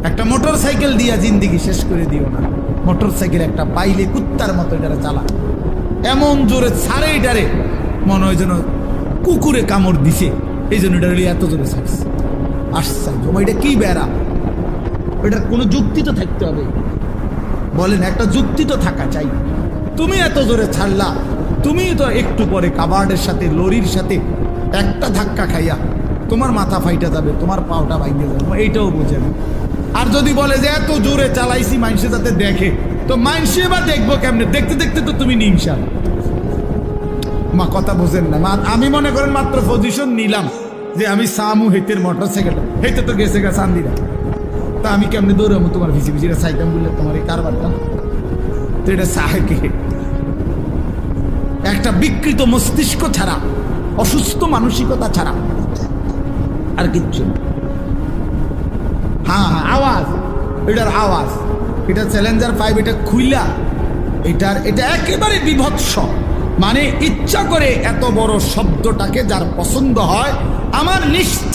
একটা motor cycle দিয়া জিন্দিগি শেষ করে দিও না। মোটর সাইকেল একটা পাইলে কুত্তার মতো এটা চালা, এমন জোরে ছাড়ে এটারে মনে হয় যেন কুকুরে কামড় দিছে, এই জন্য এটা এত জোরে ছাড়ছে। আশ্চর্য, এটা কি বেড়া, এটার কোনো যুক্তি তো থাকতে হবে, বলেন একটা যুক্তি তো থাকা চাই। তুমি এত জোরে ছাড়লা, তুমি তো একটু পরে কাবার্ডের সাথে লরির সাথে একটা ধাক্কা খাইয়া তোমার মাথা ফাইটা যাবে, তোমার পাওটা ভাঙে যাবে, এইটাও বোঝে না। আর যদি বলে যে এত জোরে চালাইছি মানুষে যাতে দেখে, তো মানুষে বা দেখবো কেমনে? দেখতে দেখতে তো তুমি নিংসা। মা কথা বোঝেন না মা। আমি মনে করেন মাত্র পজিশন নিলাম যে আমি সামু হেতের মোটর সাইকেল, হেতে তো গেছে গা চান্দিরা, তা আমি কেমনে দৌড়াবো তোমার ভিসি ভিসিটা সাইকেল বললে তোমার এই কারবারটা? তো এটা সাহেকে একটা বিকৃত মস্তিষ্ক ছাড়া, অসুস্থ মানসিকতা ছাড়া আর কিচ্ছু না। হ্যাঁ হ্যাঁ, আওয়াজ, এটার আওয়াজ, এটা চ্যালেঞ্জার 5, এটা খুইলা এটা একেবারে বিভৎস। মানে ইচ্ছা করে এত বড় শব্দটাকে যার পছন্দ হয়, আমার নিশ্চয়